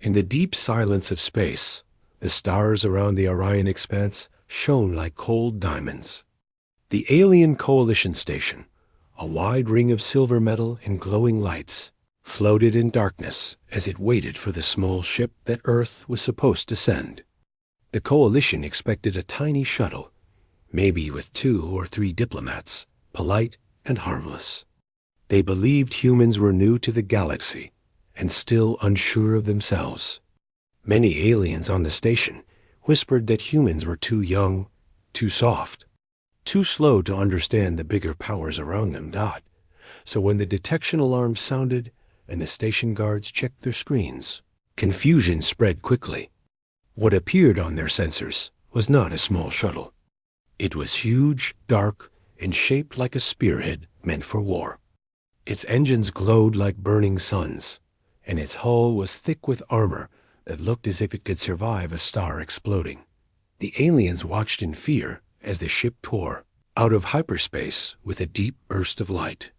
In the deep silence of space, the stars around the Orion expanse shone like cold diamonds. The alien coalition station, a wide ring of silver metal and glowing lights, floated in darkness as it waited for the small ship that Earth was supposed to send. The coalition expected a tiny shuttle, maybe with 2 or 3 diplomats, polite and harmless. They believed humans were new to the galaxy and still unsure of themselves. Many aliens on the station whispered that humans were too young, too soft, too slow to understand the bigger powers around them. So when the detection alarm sounded and the station guards checked their screens, confusion spread quickly. What appeared on their sensors was not a small shuttle. It was huge, dark, and shaped like a spearhead meant for war. Its engines glowed like burning suns, and its hull was thick with armor that looked as if it could survive a star exploding. The aliens watched in fear as the ship tore out of hyperspace with a deep burst of light.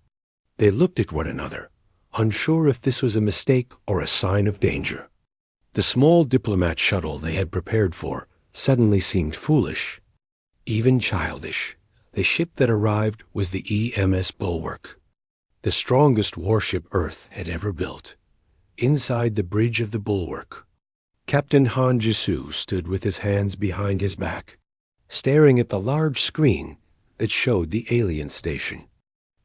They looked at one another, unsure if this was a mistake or a sign of danger. The small diplomat shuttle they had prepared for suddenly seemed foolish, even childish. The ship that arrived was the EMS Bulwark, the strongest warship Earth had ever built. Inside the bridge of the Bulwark, Captain Han Jisoo stood with his hands behind his back, staring at the large screen that showed the alien station.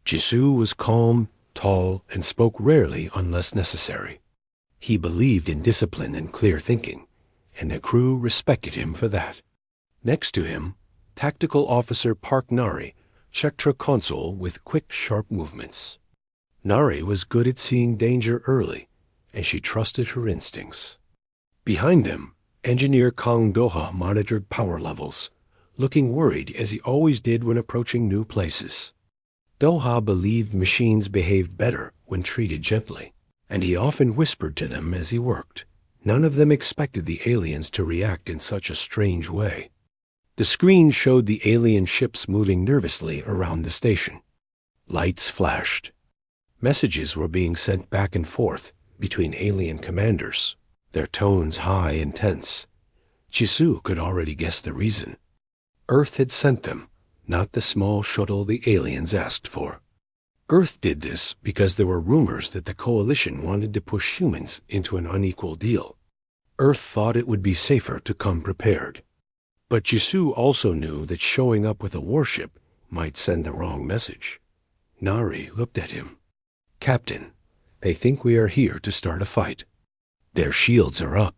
Jisoo was calm, tall, and spoke rarely unless necessary. He believed in discipline and clear thinking, and the crew respected him for that. Next to him, Tactical Officer Park Nari checked her console with quick, sharp movements. Nari was good at seeing danger early, and she trusted her instincts. Behind them, Engineer Kang Doha monitored power levels, looking worried as he always did when approaching new places. Doha believed machines behaved better when treated gently, and he often whispered to them as he worked. None of them expected the aliens to react in such a strange way. The screen showed the alien ships moving nervously around the station. Lights flashed. Messages were being sent back and forth between alien commanders, their tones high and tense. Jisoo could already guess the reason. Earth had sent them, not the small shuttle the aliens asked for. Earth did this because there were rumors that the coalition wanted to push humans into an unequal deal. Earth thought it would be safer to come prepared. But Jisoo also knew that showing up with a warship might send the wrong message. Nari looked at him. "Captain, they think we are here to start a fight. Their shields are up."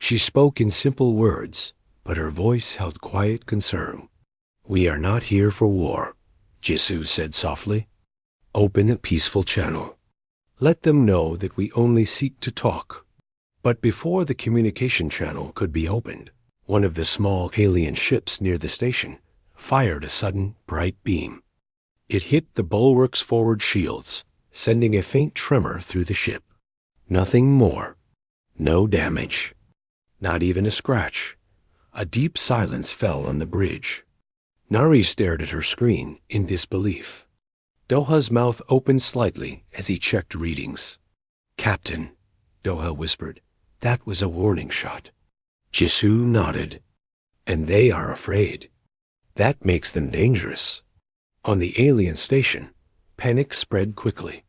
She spoke in simple words, but her voice held quiet concern. "We are not here for war," Jisoo said softly. "Open a peaceful channel. Let them know that we only seek to talk." But before the communication channel could be opened, one of the small alien ships near the station fired a sudden, bright beam. It hit the bulwark's forward shields, sending a faint tremor through the ship. Nothing more. No damage. Not even a scratch. A deep silence fell on the bridge. Nari stared at her screen in disbelief. Doha's mouth opened slightly as he checked readings. "Captain," Doha whispered, "that was a warning shot." Jisoo nodded. "And they are afraid. That makes them dangerous." On the alien station, panic spread quickly.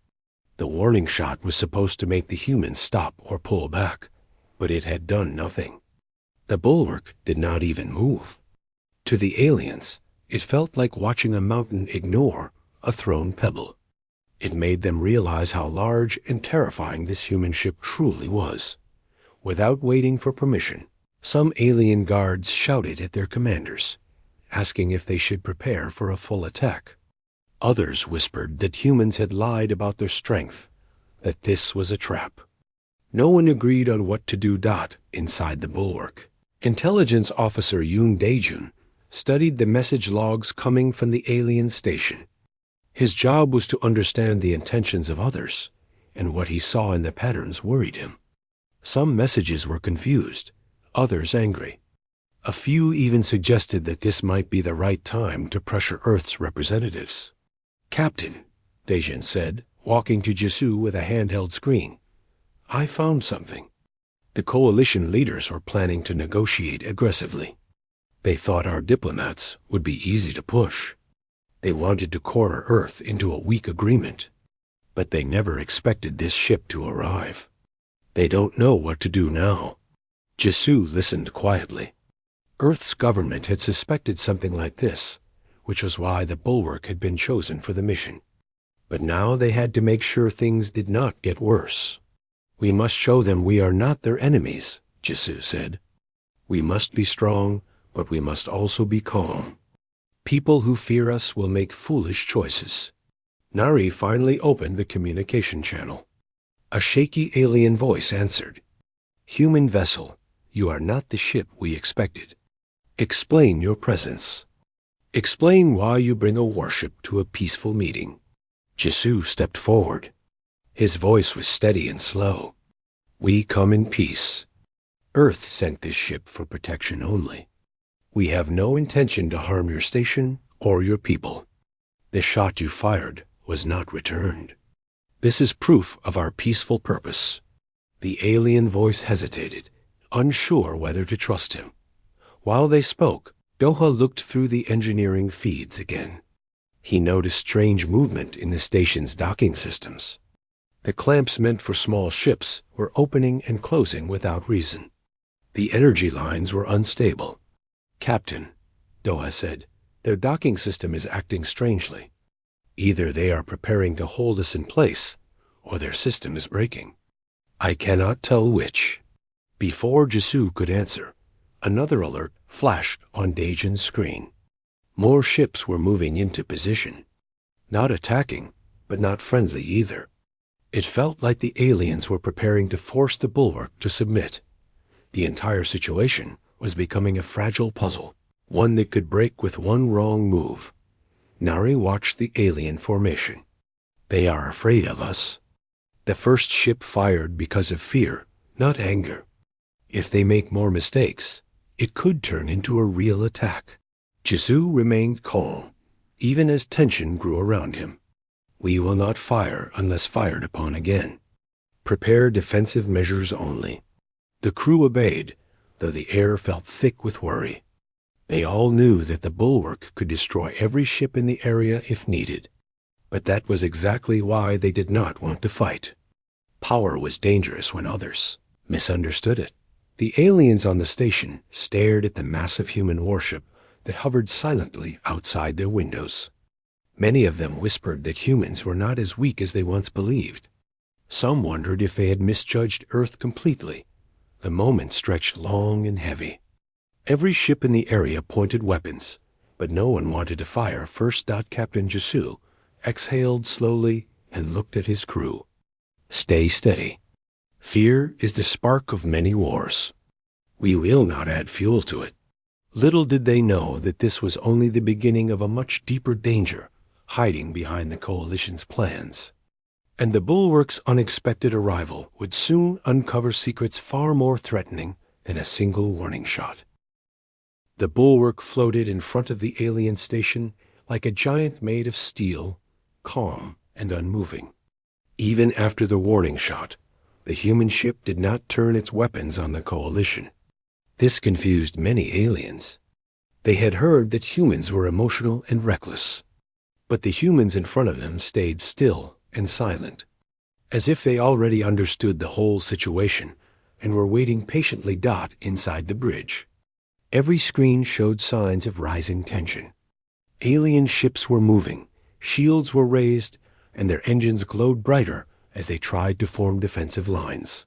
The warning shot was supposed to make the humans stop or pull back, but it had done nothing. The bulwark did not even move. To the aliens, it felt like watching a mountain ignore a thrown pebble. It made them realize how large and terrifying this human ship truly was. Without waiting for permission, some alien guards shouted at their commanders, asking if they should prepare for a full attack. Others whispered that humans had lied about their strength, that this was a trap. No one agreed on what to do. Inside the bulwark, Intelligence Officer Yoon Daejun studied the message logs coming from the alien station. His job was to understand the intentions of others, and what he saw in the patterns worried him. Some messages were confused, others angry. A few even suggested that this might be the right time to pressure Earth's representatives. "Captain," Daejun said, walking to Jisoo with a handheld screen, "I found something." The coalition leaders were planning to negotiate aggressively. They thought our diplomats would be easy to push. They wanted to corner Earth into a weak agreement. But they never expected this ship to arrive. They don't know what to do now. Jisoo listened quietly. Earth's government had suspected something like this, which was why the Bulwark had been chosen for the mission. But now they had to make sure things did not get worse. "We must show them we are not their enemies," Jisoo said. "We must be strong, but we must also be calm. People who fear us will make foolish choices." Nari finally opened the communication channel. A shaky alien voice answered. "Human vessel, you are not the ship we expected. Explain your presence. Explain why you bring a warship to a peaceful meeting." Jisoo stepped forward. His voice was steady and slow. "We come in peace. Earth sent this ship for protection only. We have no intention to harm your station or your people. The shot you fired was not returned. This is proof of our peaceful purpose." The alien voice hesitated, unsure whether to trust him. While they spoke, Doha looked through the engineering feeds again. He noticed strange movement in the station's docking systems. The clamps meant for small ships were opening and closing without reason. The energy lines were unstable. "Captain," Doha said, "their docking system is acting strangely. Either they are preparing to hold us in place, or their system is breaking. I cannot tell which." Before Jisoo could answer, another alert flashed on Daejin's screen. More ships were moving into position. Not attacking, but not friendly either. It felt like the aliens were preparing to force the Bulwark to submit. The entire situation was becoming a fragile puzzle, one that could break with one wrong move. Nari watched the alien formation. "They are afraid of us." The first ship fired because of fear, not anger. If they make more mistakes, it could turn into a real attack. Jisoo remained calm, even as tension grew around him. "We will not fire unless fired upon again. Prepare defensive measures only." The crew obeyed, though the air felt thick with worry. They all knew that the Bulwark could destroy every ship in the area if needed. But that was exactly why they did not want to fight. Power was dangerous when others misunderstood it. The aliens on the station stared at the massive human warship that hovered silently outside their windows. Many of them whispered that humans were not as weak as they once believed. Some wondered if they had misjudged Earth completely. The moment stretched long and heavy. Every ship in the area pointed weapons, but no one wanted to fire. First Captain Jisoo exhaled slowly and looked at his crew. "Stay steady. Fear is the spark of many wars. We will not add fuel to it." Little did they know that this was only the beginning of a much deeper danger hiding behind the coalition's plans. And the Bulwark's unexpected arrival would soon uncover secrets far more threatening than a single warning shot. The Bulwark floated in front of the alien station like a giant made of steel, calm and unmoving. Even after the warning shot, the human ship did not turn its weapons on the coalition. This confused many aliens. They had heard that humans were emotional and reckless, but the humans in front of them stayed still and silent, as if they already understood the whole situation and were waiting patiently inside the bridge. Every screen showed signs of rising tension. Alien ships were moving, shields were raised, and their engines glowed brighter as they tried to form defensive lines.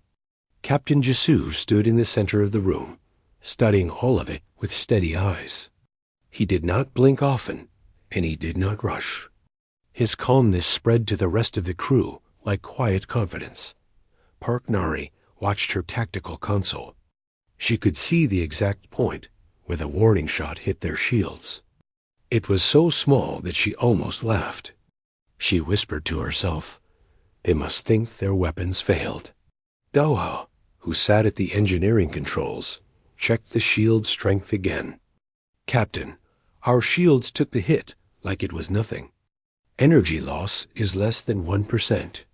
Captain Jisoo stood in the center of the room, studying all of it with steady eyes. He did not blink often, and he did not rush. His calmness spread to the rest of the crew like quiet confidence. Park Nari watched her tactical console. She could see the exact point where the warning shot hit their shields. It was so small that she almost laughed. She whispered to herself, "They must think their weapons failed." Doha, who sat at the engineering controls, checked the shield strength again. "Captain, our shields took the hit like it was nothing. Energy loss is less than 1%.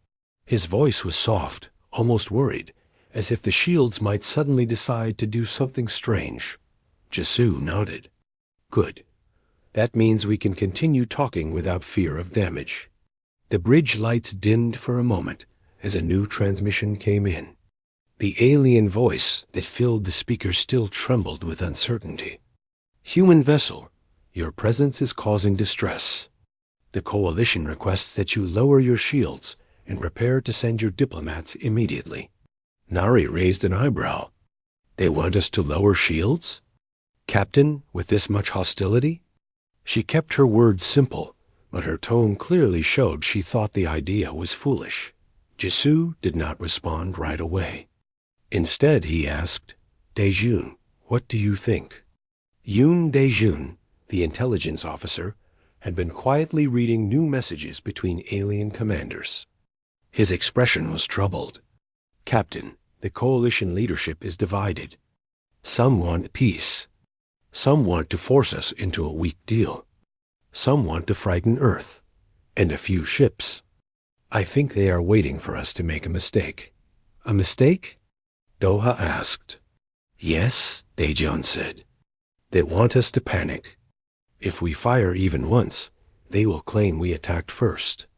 His voice was soft, almost worried, as if the shields might suddenly decide to do something strange. Jisoo nodded. Good. That means we can continue talking without fear of damage. The bridge lights dimmed for a moment as a new transmission came in. The alien voice that filled the speaker still trembled with uncertainty. Human vessel, your presence is causing distress. The Coalition requests that you lower your shields and prepare to send your diplomats immediately. Nari raised an eyebrow. They want us to lower shields? Captain, with this much hostility? She kept her words simple, but her tone clearly showed she thought the idea was foolish. Jisoo did not respond right away. Instead, he asked, Daejun, what do you think? Yoon Daejun, the intelligence officer, had been quietly reading new messages between alien commanders. His expression was troubled. Captain, the Coalition leadership is divided. Some want peace. Some want to force us into a weak deal. Some want to frighten Earth. And a few ships. I think they are waiting for us to make a mistake. A mistake? Doha asked. Yes, Daejun said. They want us to panic. If we fire even once, they will claim we attacked first.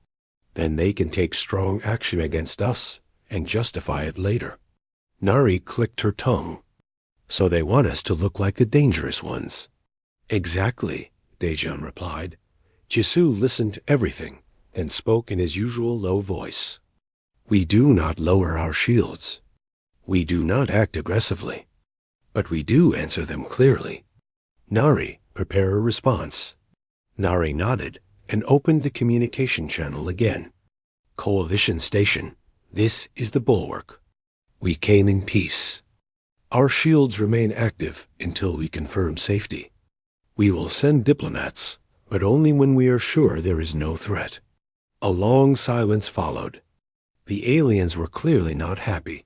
Then they can take strong action against us and justify it later. Nari clicked her tongue. So they want us to look like the dangerous ones. Exactly, Daejun replied. Jisoo listened to everything and spoke in his usual low voice. We do not lower our shields. We do not act aggressively. But we do answer them clearly. Nari, prepare a response. Nari nodded and opened the communication channel again. Coalition Station, this is the Bulwark. We came in peace. Our shields remain active until we confirm safety. We will send diplomats, but only when we are sure there is no threat. A long silence followed. The aliens were clearly not happy.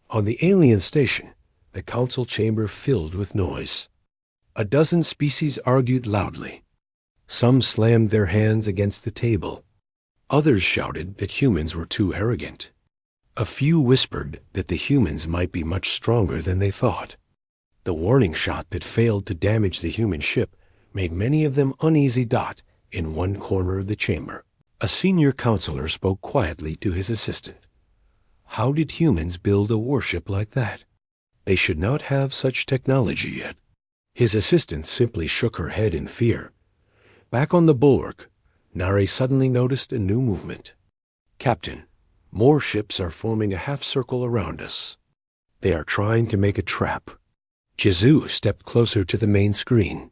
On the alien station, the council chamber filled with noise. A dozen species argued loudly. Some slammed their hands against the table. Others shouted that humans were too arrogant. A few whispered that the humans might be much stronger than they thought. The warning shot that failed to damage the human ship made many of them uneasy. In one corner of the chamber, a senior counselor spoke quietly to his assistant. How did humans build a warship like that? They should not have such technology yet. His assistant simply shook her head in fear. Back on the Bulwark, Nari suddenly noticed a new movement. Captain, more ships are forming a half-circle around us. They are trying to make a trap. Jisoo stepped closer to the main screen.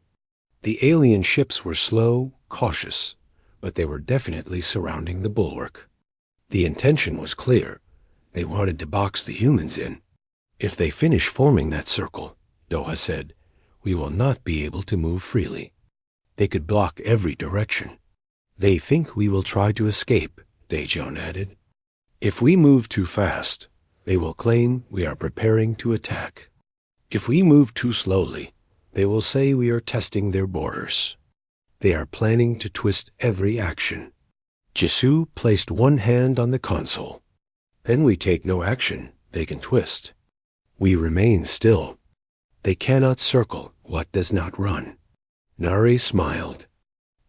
The alien ships were slow, cautious, but they were definitely surrounding the Bulwark. The intention was clear. They wanted to box the humans in. If they finish forming that circle, Doha said, we will not be able to move freely. They could block every direction. They think we will try to escape, Daejun added. If we move too fast, they will claim we are preparing to attack. If we move too slowly, they will say we are testing their borders. They are planning to twist every action. Jisoo placed one hand on the console. Then we take no action, they can twist. We remain still. They cannot circle what does not run. Nari smiled.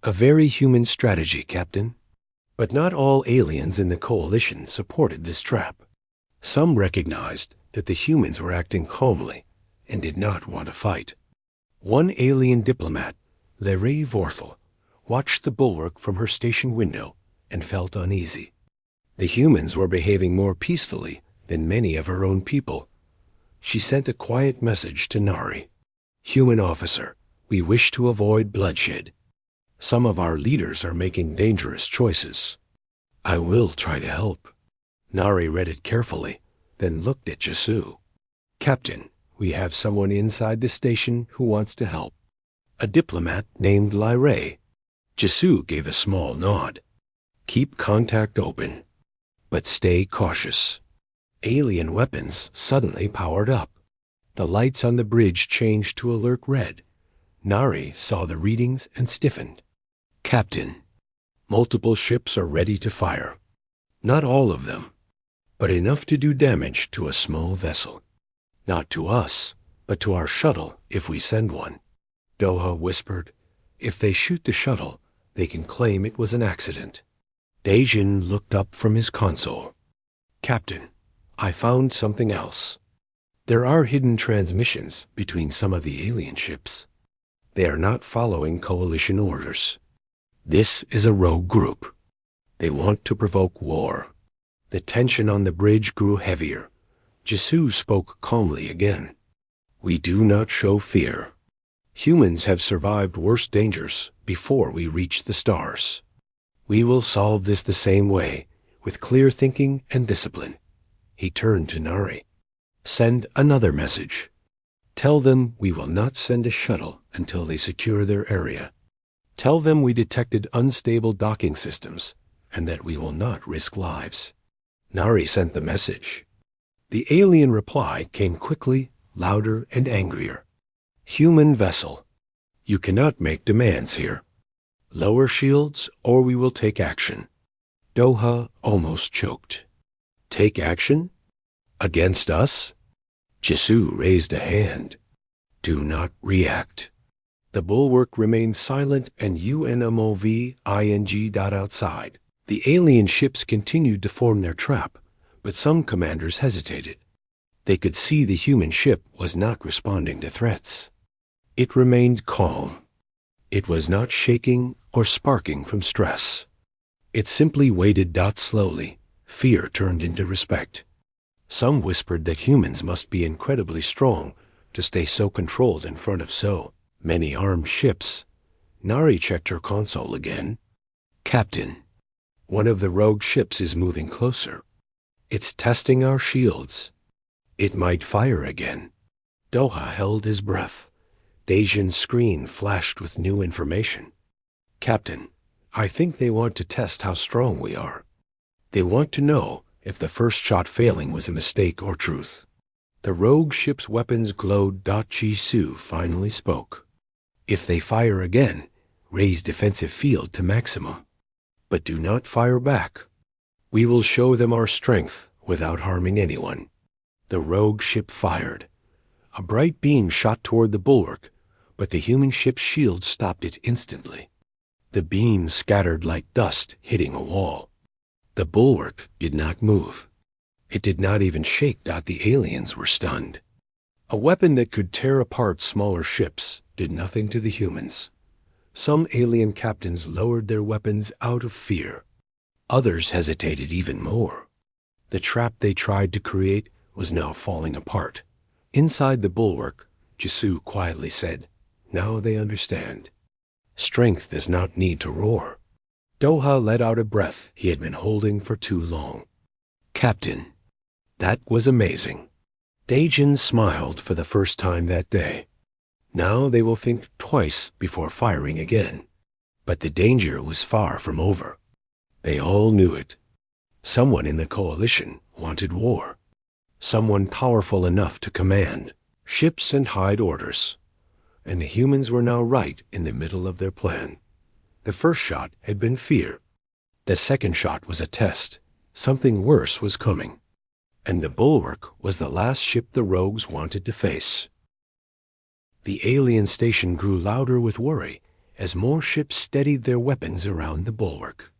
A very human strategy, Captain. But not all aliens in the Coalition supported this trap. Some recognized that the humans were acting calmly and did not want to fight. One alien diplomat, Larry Vorthel, watched the Bulwark from her station window and felt uneasy. The humans were behaving more peacefully than many of her own people. She sent a quiet message to Nari. Human officer, we wish to avoid bloodshed. Some of our leaders are making dangerous choices. I will try to help. Nari read it carefully, then looked at Jisoo. Captain, we have someone inside the station who wants to help. A diplomat named Lyrae. Jisoo gave a small nod. Keep contact open, but stay cautious. Alien weapons suddenly powered up. The lights on the bridge changed to alert red. Nari saw the readings and stiffened. Captain, multiple ships are ready to fire. Not all of them. but enough to do damage to a small vessel. Not to us, but to our shuttle if we send one. Doha whispered, if they shoot the shuttle, they can claim it was an accident. Dejin looked up from his console. Captain, I found something else. There are hidden transmissions between some of the alien ships. They are not following coalition orders. This is a rogue group. They want to provoke war. The tension on the bridge grew heavier. Jisoo spoke calmly again. We do not show fear. Humans have survived worse dangers before we reach the stars. We will solve this the same way, with clear thinking and discipline. He turned to Nari. Send another message. Tell them we will not send a shuttle until they secure their area. Tell them we detected unstable docking systems and that we will not risk lives. Nari sent the message. The alien reply came quickly, louder, and angrier. Human vessel. You cannot make demands here. Lower shields or we will take action. Doha almost choked. Take action? Against us? Jisoo raised a hand. Do not react. The bulwark remained silent and UNMOV ing outside. The alien ships continued to form their trap, but some commanders hesitated. They could see the human ship was not responding to threats. It remained calm. It was not shaking or sparking from stress. It simply waited. Slowly, fear turned into respect. Some whispered that humans must be incredibly strong to stay so controlled in front of so many armed ships. Nari checked her console again. Captain, one of the rogue ships is moving closer. It's testing our shields. It might fire again. Doha held his breath. Dejin's screen flashed with new information. Captain, I think they want to test how strong we are. They want to know if the first shot failing was a mistake or truth. The rogue ship's weapons glowed. Jisoo finally spoke. If they fire again, raise defensive field to maximum. But do not fire back. We will show them our strength without harming anyone. The rogue ship fired. A bright beam shot toward the bulwark, but the human ship's shield stopped it instantly. The beam scattered like dust hitting a wall. The bulwark did not move. It did not even shake. The aliens were stunned. A weapon that could tear apart smaller ships did nothing to the humans. Some alien captains lowered their weapons out of fear. Others hesitated even more. The trap they tried to create was now falling apart. Inside the bulwark, Jisoo quietly said, Now they understand. Strength does not need to roar. Doha let out a breath he had been holding for too long. Captain, that was amazing. Dejin smiled for the first time that day. Now they will think twice before firing again. But the danger was far from over. They all knew it. Someone in the coalition wanted war. Someone powerful enough to command ships and hide orders. And the humans were now right in the middle of their plan. The first shot had been fear. The second shot was a test. Something worse was coming. And the bulwark was the last ship the rogues wanted to face. The alien station grew louder with worry as more ships steadied their weapons around the bulwark.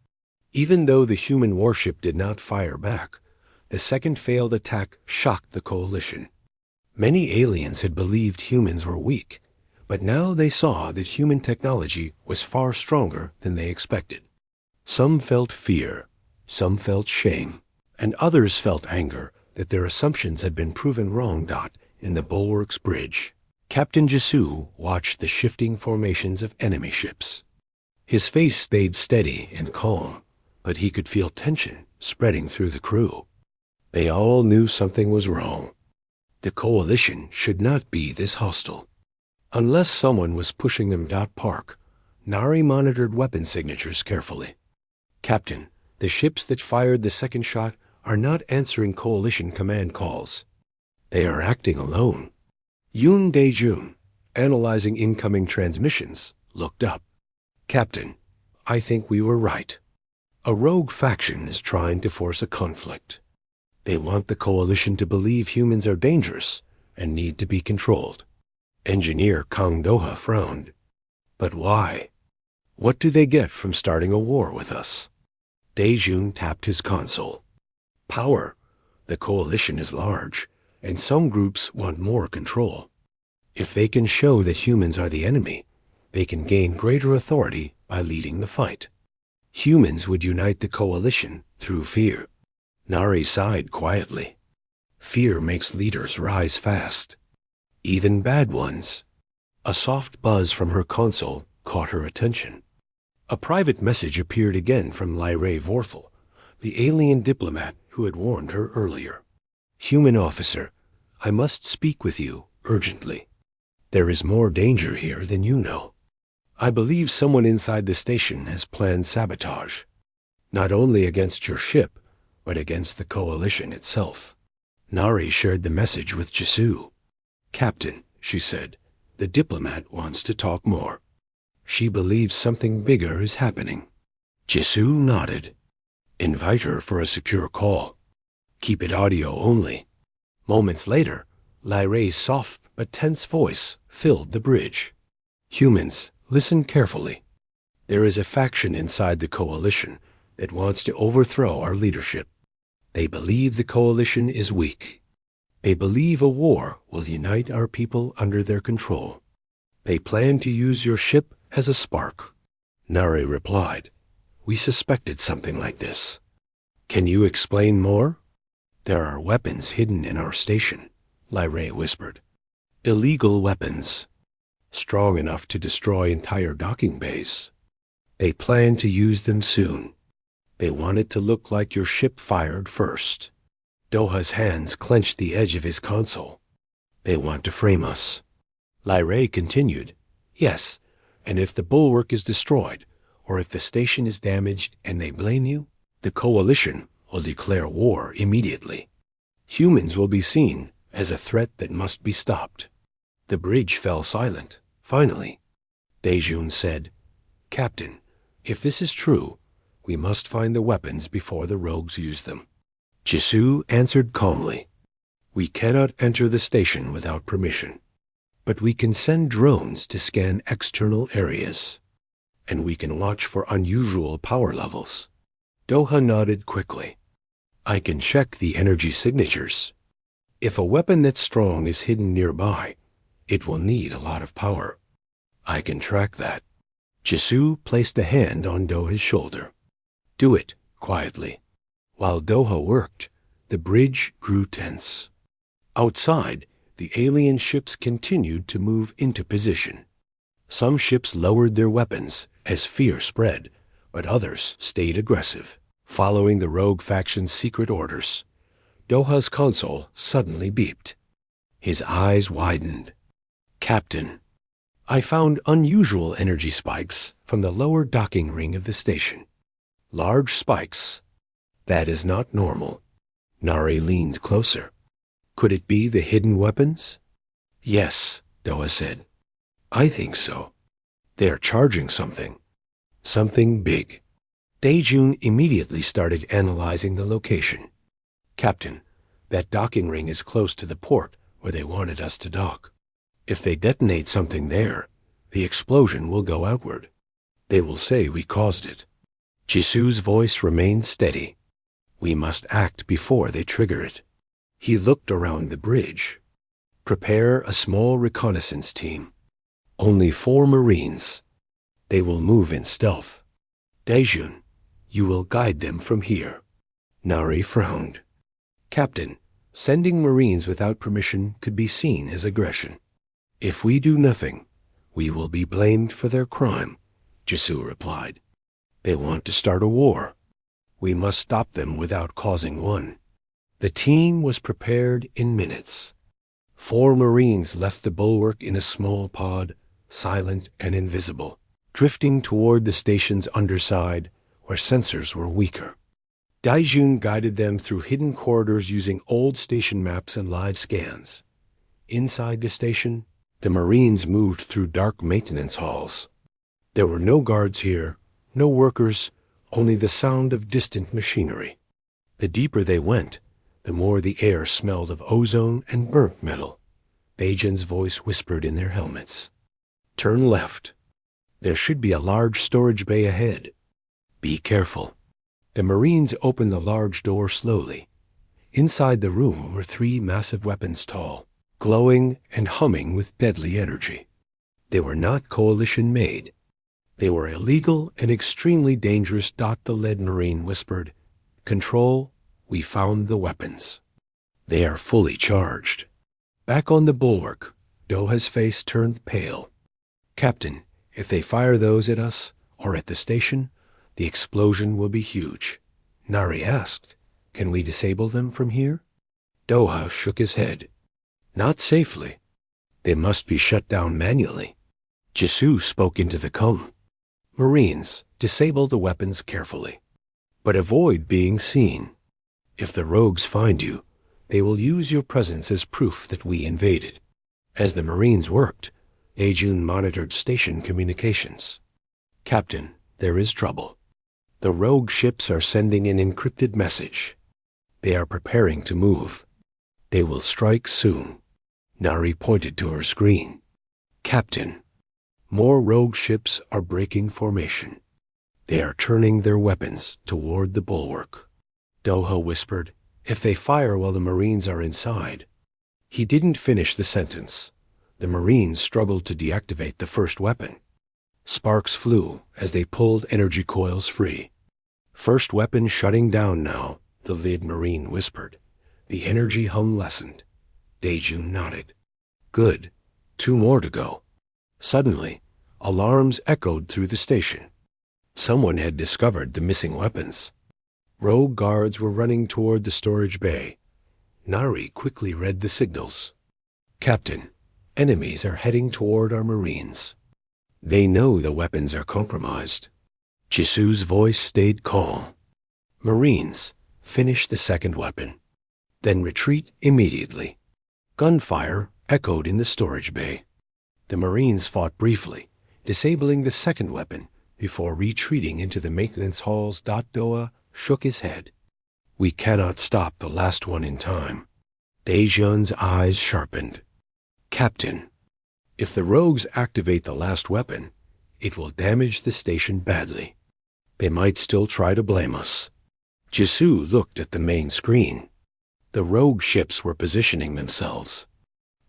Even though the human warship did not fire back, the second failed attack shocked the coalition. Many aliens had believed humans were weak, but now they saw that human technology was far stronger than they expected. Some felt fear, some felt shame, and others felt anger that their assumptions had been proven wrong. In the bulwark's bridge, Captain Jisoo watched the shifting formations of enemy ships. His face stayed steady and calm, but he could feel tension spreading through the crew. They all knew something was wrong. The coalition should not be this hostile. Unless someone was pushing them. Park, Nari monitored weapon signatures carefully. Captain, the ships that fired the second shot are not answering coalition command calls. They are acting alone. Yoon Dae-jun, analyzing incoming transmissions, looked up. Captain, I think we were right. A rogue faction is trying to force a conflict. They want the coalition to believe humans are dangerous and need to be controlled. Engineer Kang Doha frowned. But why? What do they get from starting a war with us? Daejun tapped his console. Power. The coalition is large, and some groups want more control. If they can show that humans are the enemy, they can gain greater authority by leading the fight. Humans would unite the coalition through fear. Nari sighed quietly. Fear makes leaders rise fast, even bad ones. A soft buzz from her console caught her attention. A private message appeared again from Lyrae Vorthel, the alien diplomat who had warned her earlier. Human officer, I must speak with you urgently. There is more danger here than you know. I believe someone inside the station has planned sabotage, not only against your ship, but against the coalition itself. Nari shared the message with Jisoo. Captain, she said, the diplomat wants to talk more. She believes something bigger is happening. Jisoo nodded. Invite her for a secure call. Keep it audio only. Moments later, Lyrae's soft but tense voice filled the bridge. Humans, listen carefully. There is a faction inside the coalition that wants to overthrow our leadership. They believe the coalition is weak. They believe a war will unite our people under their control. They plan to use your ship as a spark. Nari replied, We suspected something like this. Can you explain more? There are weapons hidden in our station, Lyrae whispered. Illegal weapons, strong enough to destroy entire docking bays. They plan to use them soon. They want it to look like your ship fired first. Doha's hands clenched the edge of his console. They want to frame us. Lyrae continued, Yes, and if the bulwark is destroyed, or if the station is damaged and they blame you, the coalition will declare war immediately. Humans will be seen as a threat that must be stopped. The bridge fell silent. Finally, Daejun said, Captain, if this is true, we must find the weapons before the rogues use them. Jisoo answered calmly, We cannot enter the station without permission, but we can send drones to scan external areas, and we can watch for unusual power levels. Doha nodded quickly. I can check the energy signatures. If a weapon that's strong is hidden nearby, it will need a lot of power. I can track that. Jisoo placed a hand on Doha's shoulder. Do it, quietly. While Doha worked, the bridge grew tense. Outside, the alien ships continued to move into position. Some ships lowered their weapons as fear spread, but others stayed aggressive, following the rogue faction's secret orders. Doha's console suddenly beeped. His eyes widened. Captain, I found unusual energy spikes from the lower docking ring of the station. Large spikes. That is not normal. Nari leaned closer. Could it be the hidden weapons? Yes, Doha said. I think so. They are charging something. Something big. Daejun immediately started analyzing the location. Captain, that docking ring is close to the port where they wanted us to dock. If they detonate something there, the explosion will go outward. They will say we caused it. Jisoo's voice remained steady. We must act before they trigger it. He looked around the bridge. Prepare a small reconnaissance team. Only 4 Marines. They will move in stealth. Daejun, you will guide them from here. Nari frowned. Captain, sending Marines without permission could be seen as aggression. If we do nothing, we will be blamed for their crime, Jisoo replied. They want to start a war. We must stop them without causing one. The team was prepared in minutes. 4 Marines left the bulwark in a small pod, silent and invisible, drifting toward the station's underside where sensors were weaker. Daejun guided them through hidden corridors using old station maps and live scans. Inside the station, the Marines moved through dark maintenance halls. There were no guards here, no workers, only the sound of distant machinery. The deeper they went, the more the air smelled of ozone and burnt metal. Daejun's voice whispered in their helmets. Turn left. There should be a large storage bay ahead. Be careful. The Marines opened the large door slowly. Inside the room were 3 massive weapons tall, glowing and humming with deadly energy. They were not coalition-made. They were illegal and extremely dangerous. The lead Marine whispered, Control, we found the weapons. They are fully charged. Back on the bulwark, Doha's face turned pale. Captain, if they fire those at us or at the station, the explosion will be huge. Nari asked, Can we disable them from here? Doha shook his head. Not safely. They must be shut down manually. Jisoo spoke into the calm. Marines, disable the weapons carefully, but avoid being seen. If the rogues find you, they will use your presence as proof that we invaded. As the Marines worked, Daejun monitored station communications. Captain, there is trouble. The rogue ships are sending an encrypted message. They are preparing to move. They will strike soon. Nari pointed to her screen. Captain, more rogue ships are breaking formation. They are turning their weapons toward the bulwark. Doha whispered, If they fire while the Marines are inside. He didn't finish the sentence. The Marines struggled to deactivate the first weapon. Sparks flew as they pulled energy coils free. First weapon shutting down now, the lead Marine whispered. The energy hum lessened. Daejun nodded. Good. 2 more to go. Suddenly, alarms echoed through the station. Someone had discovered the missing weapons. Rogue guards were running toward the storage bay. Nari quickly read the signals. Captain, enemies are heading toward our Marines. They know the weapons are compromised. Jisoo's voice stayed calm. Marines, finish the second weapon. Then retreat immediately. Gunfire echoed in the storage bay. The Marines fought briefly, disabling the second weapon before retreating into the maintenance halls. Doha shook his head. We cannot stop the last one in time. Daejun's eyes sharpened. Captain, if the rogues activate the last weapon, it will damage the station badly. They might still try to blame us. Jisoo looked at the main screen. The rogue ships were positioning themselves.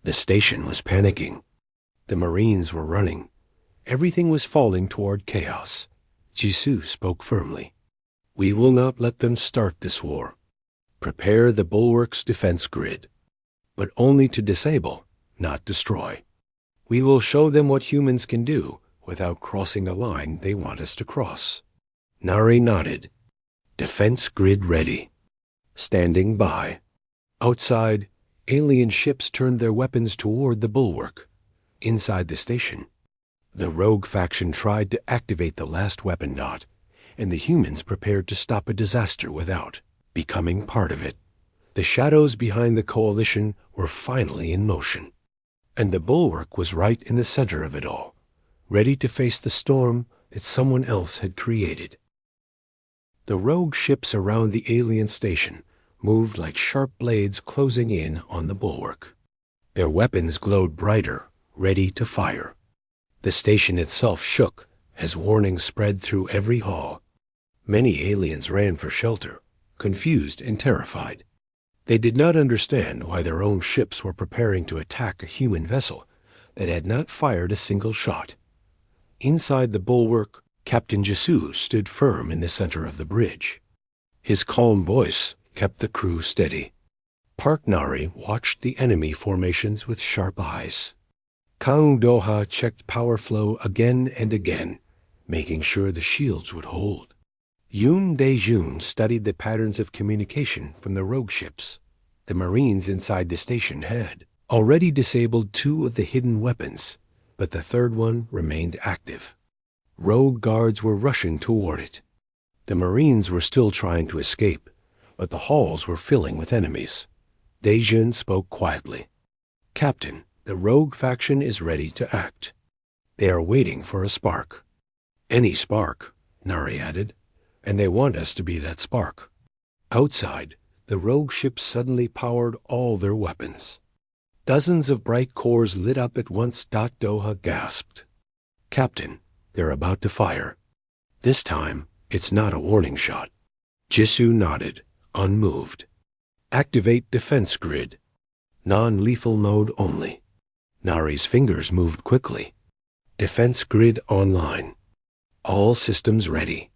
The station was panicking. The Marines were running. Everything was falling toward chaos. Jisoo spoke firmly. We will not let them start this war. Prepare the bulwark's defense grid, but only to disable, not destroy. We will show them what humans can do without crossing the line they want us to cross. Nari nodded. Defense grid ready. Standing by. Outside, alien ships turned their weapons toward the bulwark. Inside the station, the rogue faction tried to activate the last weapon dot, and the humans prepared to stop a disaster without becoming part of it. The shadows behind the coalition were finally in motion, and the bulwark was right in the center of it all, ready to face the storm that someone else had created. The rogue ships around the alien station moved like sharp blades closing in on the bulwark. Their weapons glowed brighter, ready to fire. The station itself shook as warnings spread through every hall. Many aliens ran for shelter, confused and terrified. They did not understand why their own ships were preparing to attack a human vessel that had not fired a single shot. Inside the bulwark, Captain Jisoo stood firm in the center of the bridge. His calm voice kept the crew steady. Park Nari watched the enemy formations with sharp eyes. Kang Doha checked power flow again and again, making sure the shields would hold. Yoon Daejun studied the patterns of communication from the rogue ships. The Marines inside the station had already disabled 2 of the hidden weapons, but the third one remained active. Rogue guards were rushing toward it. The Marines were still trying to escape, but the halls were filling with enemies. Daejun spoke quietly. Captain, the rogue faction is ready to act. They are waiting for a spark. Any spark, Nari added, and they want us to be that spark. Outside, the rogue ships suddenly powered all their weapons. Dozens of bright cores lit up at once. Doha gasped. "Captain, they're about to fire. This time, it's not a warning shot." Jisoo nodded, unmoved. "Activate defense grid. Non-lethal mode only." Nari's fingers moved quickly. Defense grid online. All systems ready.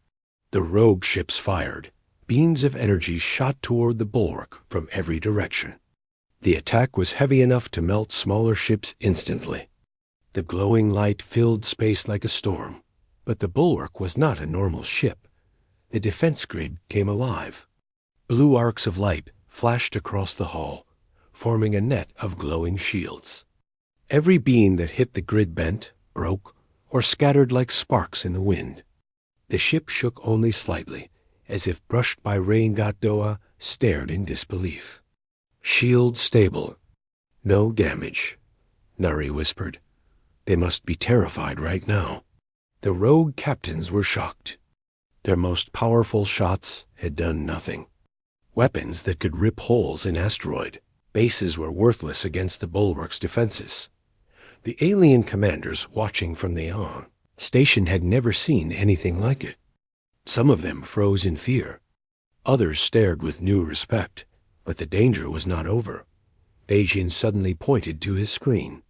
The rogue ships fired. Beams of energy shot toward the bulwark from every direction. The attack was heavy enough to melt smaller ships instantly. The glowing light filled space like a storm, but the bulwark was not a normal ship. The defense grid came alive. Blue arcs of light flashed across the hull, forming a net of glowing shields. Every beam that hit the grid bent, broke, or scattered like sparks in the wind. The ship shook only slightly, as if brushed by rain. Doha stared in disbelief. "Shield stable. No damage," Nari whispered. "They must be terrified right now." The rogue captains were shocked. Their most powerful shots had done nothing. Weapons that could rip holes in asteroid bases were worthless against the bulwark's defenses. The alien commanders watching from the station had never seen anything like it. Some of them froze in fear. Others stared with new respect, but the danger was not over. Beijing suddenly pointed to his screen.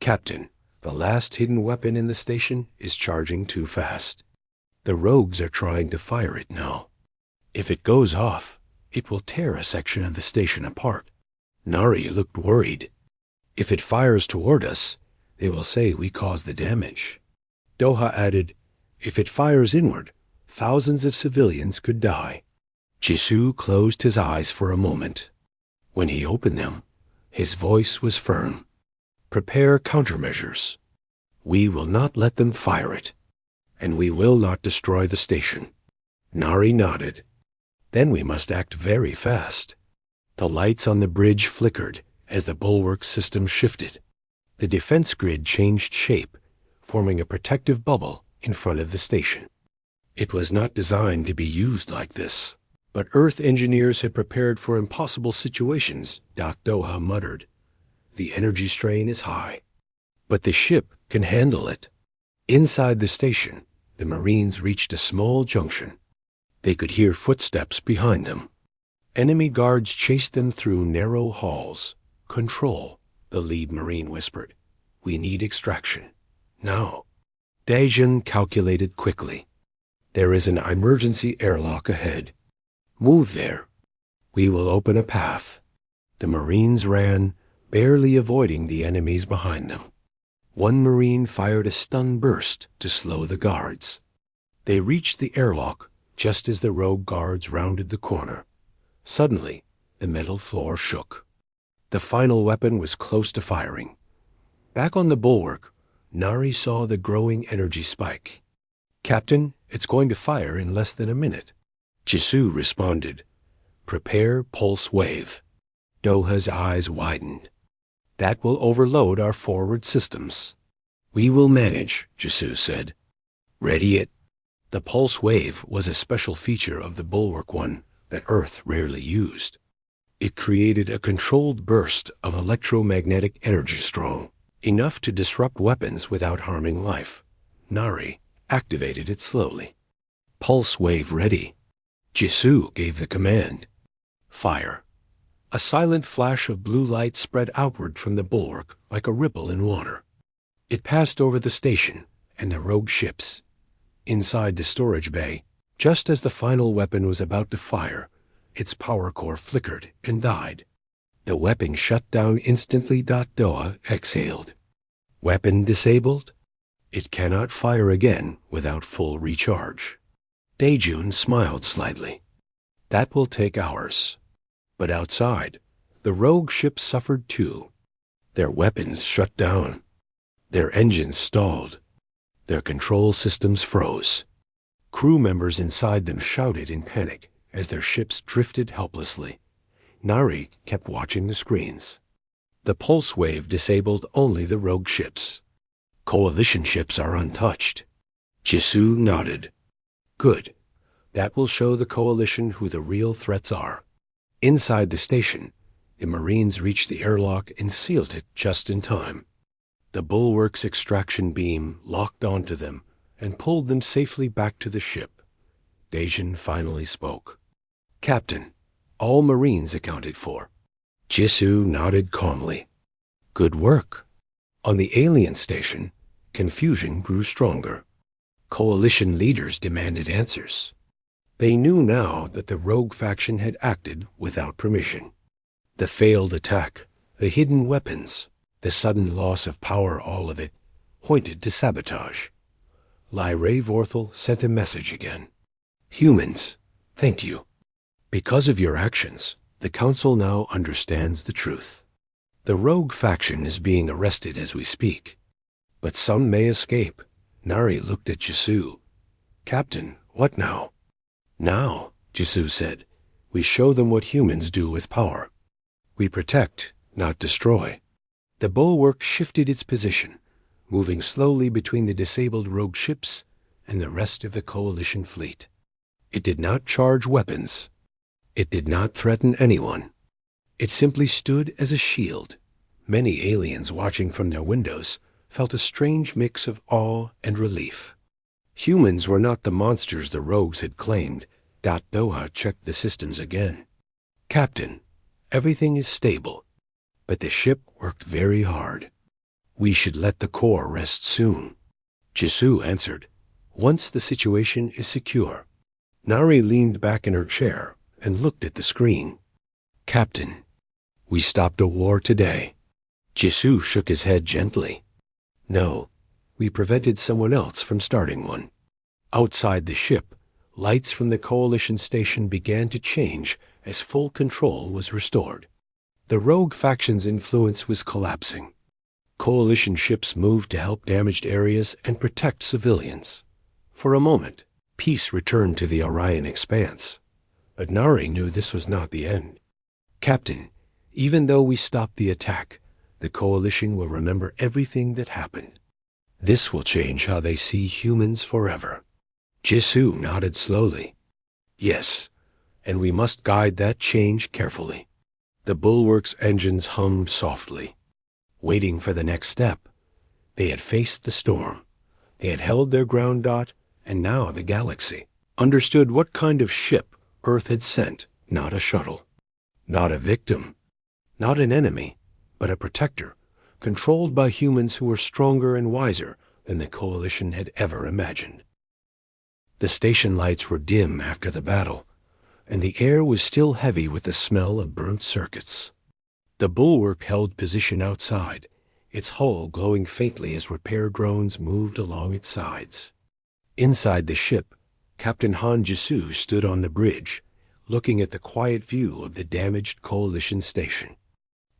"Captain, the last hidden weapon in the station is charging too fast. The rogues are trying to fire it now. If it goes off, it will tear a section of the station apart." Nari looked worried. "If it fires toward us, they will say we caused the damage." Doha added, "If it fires inward, thousands of civilians could die." Jisoo closed his eyes for a moment. When he opened them, his voice was firm. "Prepare countermeasures. We will not let them fire it, and we will not destroy the station." Nari nodded. "Then we must act very fast." The lights on the bridge flickered as the bulwark system shifted. The defense grid changed shape, forming a protective bubble in front of the station. It was not designed to be used like this, but Earth engineers had prepared for impossible situations. Doha muttered. "The energy strain is high, but the ship can handle it." Inside the station, the Marines reached a small junction. They could hear footsteps behind them. Enemy guards chased them through narrow halls. "Control," the lead Marine whispered. "We need extraction. Now." Daejun calculated quickly. "There is an emergency airlock ahead. Move there. We will open a path." The Marines ran, barely avoiding the enemies behind them. One Marine fired a stun burst to slow the guards. They reached the airlock just as the rogue guards rounded the corner. Suddenly, the metal floor shook. The final weapon was close to firing. Back on the bulwark, Nari saw the growing energy spike. "Captain, it's going to fire in less than a minute." Jisoo responded, "Prepare pulse wave." Doha's eyes widened. "That will overload our forward systems." "We will manage," Jisoo said. "Ready it." The pulse wave was a special feature of the Bulwark 1 that Earth rarely used. It created a controlled burst of electromagnetic energy strong, enough to disrupt weapons without harming life. Nari activated it slowly. "Pulse wave ready." Jisoo gave the command. "Fire." A silent flash of blue light spread outward from the bulwark like a ripple in water. It passed over the station and the rogue ships. Inside the storage bay, just as the final weapon was about to fire, its power core flickered and died. The weapon shut down instantly. Doha exhaled. "Weapon disabled? It cannot fire again without full recharge." Daejun smiled slightly. "That will take hours." But outside, the rogue ships suffered too. Their weapons shut down. Their engines stalled. Their control systems froze. Crew members inside them shouted in panic as their ships drifted helplessly. Nari kept watching the screens. The pulse wave disabled only the rogue ships. Coalition ships are untouched. Jisoo nodded. "Good. That will show the coalition who the real threats are." Inside the station, the Marines reached the airlock and sealed it just in time. The bulwark's extraction beam locked onto them and pulled them safely back to the ship. Dajan finally spoke. "Captain, all Marines accounted for." Jisoo nodded calmly. "Good work." On the alien station, confusion grew stronger. Coalition leaders demanded answers. They knew now that the rogue faction had acted without permission. The failed attack, the hidden weapons, the sudden loss of power, all of it pointed to sabotage. Lyrae Vorthal sent a message again. "Humans, thank you. Because of your actions, the Council now understands the truth. The rogue faction is being arrested as we speak. But some may escape." Nari looked at Jisoo. "Captain, what now?" "Now," Jisoo said, "we show them what humans do with power. We protect, not destroy." The bulwark shifted its position, moving slowly between the disabled rogue ships and the rest of the Coalition fleet. It did not charge weapons. It did not threaten anyone. It simply stood as a shield. Many aliens watching from their windows felt a strange mix of awe and relief. Humans were not the monsters the rogues had claimed. Doha checked the systems again. "Captain, everything is stable, but the ship worked very hard. We should let the core rest soon." Jisoo answered, "Once the situation is secure." Nari leaned back in her chair and looked at the screen. "Captain, we stopped a war today." Jisoo shook his head gently. "No, we prevented someone else from starting one." Outside the ship, lights from the Coalition station began to change as full control was restored. The rogue faction's influence was collapsing. Coalition ships moved to help damaged areas and protect civilians. For a moment, peace returned to the Orion expanse. But Nari knew this was not the end. "Captain, even though we stop the attack, the Coalition will remember everything that happened. This will change how they see humans forever." Jisoo nodded slowly. "Yes, and we must guide that change carefully." The bulwark's engines hummed softly, waiting for the next step. They had faced the storm. They had held their ground. And now the galaxy understood what kind of ship Earth had sent. Not a shuttle, not a victim, not an enemy, but a protector, controlled by humans who were stronger and wiser than the Coalition had ever imagined. The station lights were dim after the battle, and the air was still heavy with the smell of burnt circuits. The bulwark held position outside, its hull glowing faintly as repair drones moved along its sides. Inside the ship, Captain Han Jisoo stood on the bridge, looking at the quiet view of the damaged Coalition station.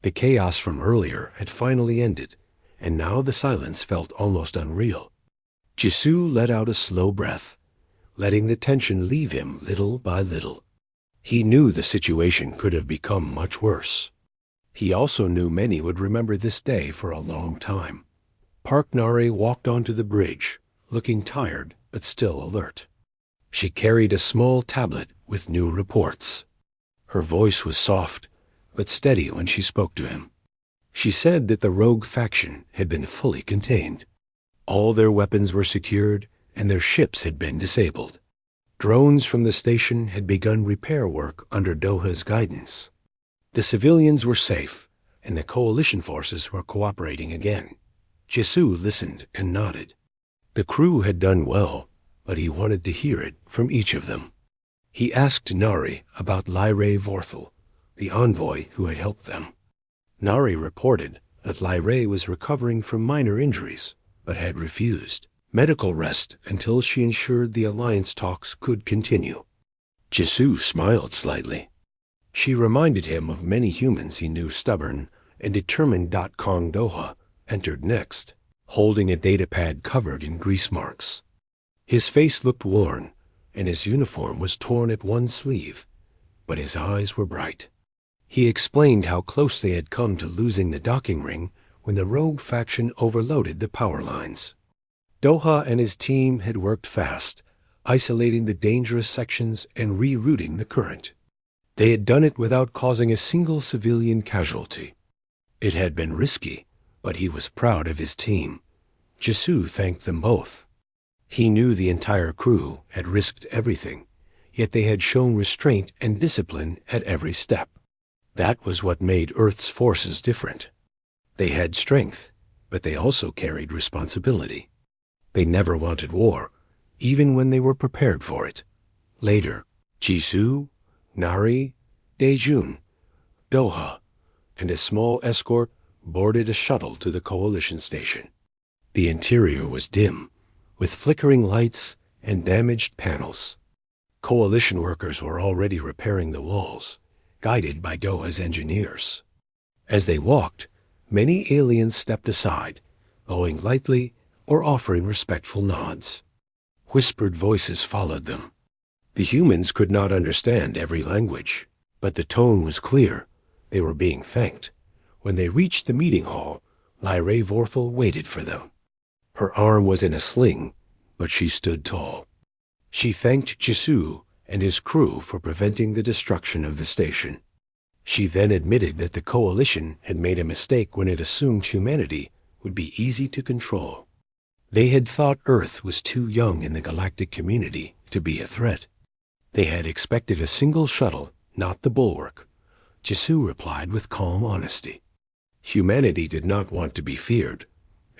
The chaos from earlier had finally ended, and now the silence felt almost unreal. Jisoo let out a slow breath, letting the tension leave him little by little. He knew the situation could have become much worse. He also knew many would remember this day for a long time. Park Nari walked onto the bridge, looking tired but still alert. She carried a small tablet with new reports. Her voice was soft but steady when she spoke to him. She said that the rogue faction had been fully contained. All their weapons were secured and their ships had been disabled. Drones from the station had begun repair work under Doha's guidance. The civilians were safe, and the Coalition forces were cooperating again. Jisoo listened and nodded. The crew had done well, but he wanted to hear it from each of them. He asked Nari about Lyrae Vorthal, the envoy who had helped them. Nari reported that Lyrae was recovering from minor injuries, but had refused medical rest until she ensured the alliance talks could continue. Jisoo smiled slightly. She reminded him of many humans he knew stubborn and determined. Kong Doha entered next, holding a datapad covered in grease marks. His face looked worn, and his uniform was torn at one sleeve, but his eyes were bright. He explained how close they had come to losing the docking ring when the rogue faction overloaded the power lines. Doha and his team had worked fast, isolating the dangerous sections and rerouting the current. They had done it without causing a single civilian casualty. It had been risky, but he was proud of his team. Jisoo thanked them both. He knew the entire crew had risked everything, yet they had shown restraint and discipline at every step. That was what made Earth's forces different. They had strength, but they also carried responsibility. They never wanted war, even when they were prepared for it. Later, Jisoo, Nari, Daejun, Doha, and a small escort boarded a shuttle to the coalition station. The interior was dim, with flickering lights and damaged panels. Coalition workers were already repairing the walls, guided by Doha's engineers. As they walked, many aliens stepped aside, bowing lightly or offering respectful nods. Whispered voices followed them. The humans could not understand every language, but the tone was clear. They were being thanked. When they reached the meeting hall, Lyrae Vorthal waited for them. Her arm was in a sling, but she stood tall. She thanked Jisoo and his crew for preventing the destruction of the station. She then admitted that the coalition had made a mistake when it assumed humanity would be easy to control. They had thought Earth was too young in the galactic community to be a threat. They had expected a single shuttle, not the bulwark. Jisoo replied with calm honesty. Humanity did not want to be feared,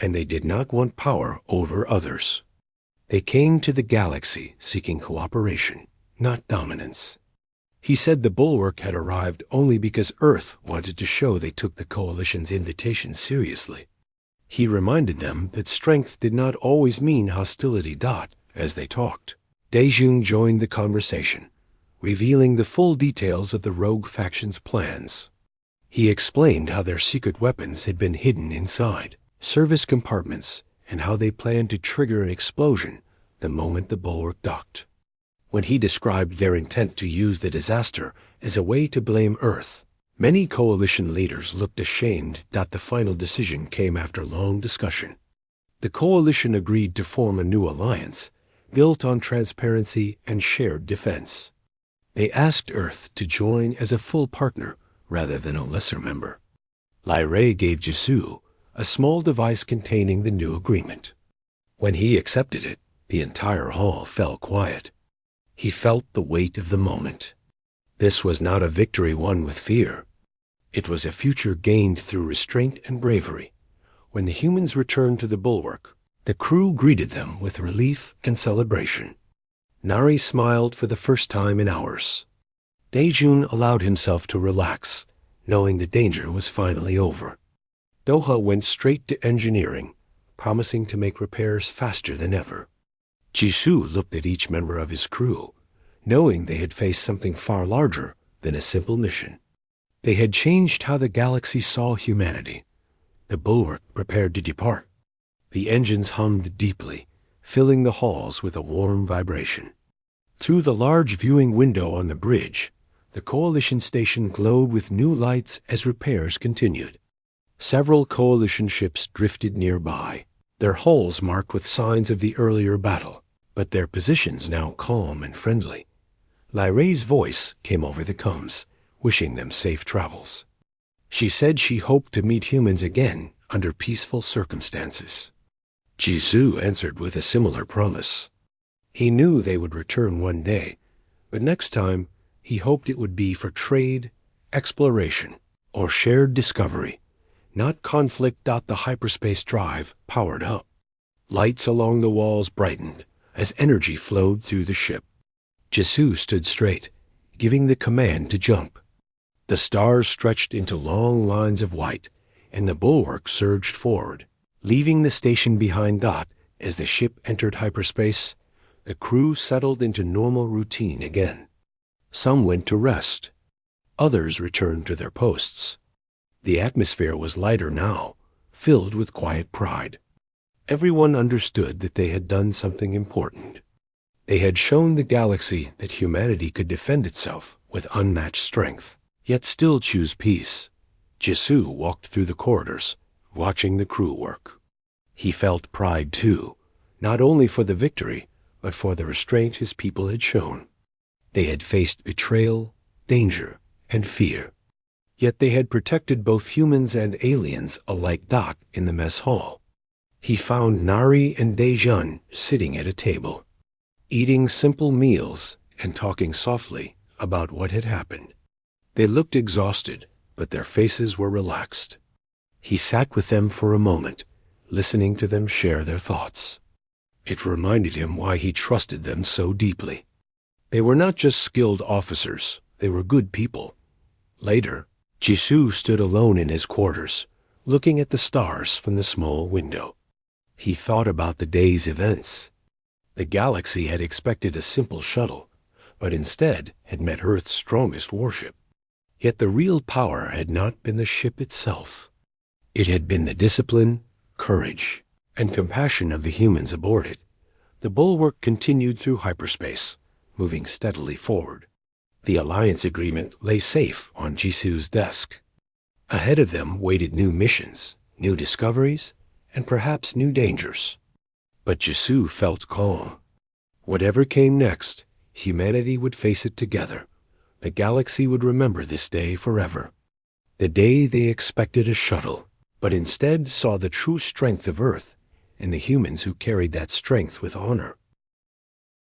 and they did not want power over others. They came to the galaxy seeking cooperation, not dominance. He said the bulwark had arrived only because Earth wanted to show they took the coalition's invitation seriously. He reminded them that strength did not always mean hostility. As they talked, Daejun joined the conversation, revealing the full details of the rogue faction's plans. He explained how their secret weapons had been hidden inside service compartments and how they planned to trigger an explosion the moment the bulwark docked. When he described their intent to use the disaster as a way to blame Earth, many coalition leaders looked ashamed. The final decision came after long discussion. The coalition agreed to form a new alliance built on transparency and shared defense. They asked Earth to join as a full partner rather than a lesser member. Lyrae gave Jisoo a small device containing the new agreement. When he accepted it, the entire hall fell quiet. He felt the weight of the moment. This was not a victory won with fear. It was a future gained through restraint and bravery. When the humans returned to the bulwark, the crew greeted them with relief and celebration. Nari smiled for the first time in hours. Daejun allowed himself to relax, knowing the danger was finally over. Doha went straight to engineering, promising to make repairs faster than ever. Jisoo looked at each member of his crew, knowing they had faced something far larger than a simple mission. They had changed how the galaxy saw humanity. The bulwark prepared to depart. The engines hummed deeply, filling the halls with a warm vibration. Through the large viewing window on the bridge, the coalition station glowed with new lights as repairs continued. Several coalition ships drifted nearby, their hulls marked with signs of the earlier battle, but their positions now calm and friendly. Lyrae's voice came over the comms, wishing them safe travels. She said she hoped to meet humans again under peaceful circumstances. Jisoo answered with a similar promise. He knew they would return one day, but next time he hoped it would be for trade, exploration, or shared discovery, not conflict. The hyperspace drive powered up. Lights along the walls brightened as energy flowed through the ship. Jisoo stood straight, giving the command to jump. The stars stretched into long lines of white, and the bulwark surged forward, leaving the station behind. As the ship entered hyperspace, the crew settled into normal routine again. Some went to rest. Others returned to their posts. The atmosphere was lighter now, filled with quiet pride. Everyone understood that they had done something important. They had shown the galaxy that humanity could defend itself with unmatched strength, yet still choose peace. Jisoo walked through the corridors, watching the crew work. He felt pride too, not only for the victory, but for the restraint his people had shown. They had faced betrayal, danger, and fear. Yet they had protected both humans and aliens alike docked in the mess hall. He found Nari and Dejun sitting at a table, eating simple meals and talking softly about what had happened. They looked exhausted, but their faces were relaxed. He sat with them for a moment, listening to them share their thoughts. It reminded him why he trusted them so deeply. They were not just skilled officers, they were good people. Later, Jisoo stood alone in his quarters, looking at the stars from the small window. He thought about the day's events. The galaxy had expected a simple shuttle, but instead had met Earth's strongest warship. Yet the real power had not been the ship itself. It had been the discipline, courage, and compassion of the humans aboard it. The bulwark continued through hyperspace, moving steadily forward. The alliance agreement lay safe on Jisoo's desk. Ahead of them waited new missions, new discoveries, and perhaps new dangers. But Jisoo felt calm. Whatever came next, humanity would face it together. The galaxy would remember this day forever. The day they expected a shuttle, but instead saw the true strength of Earth and the humans who carried that strength with honor.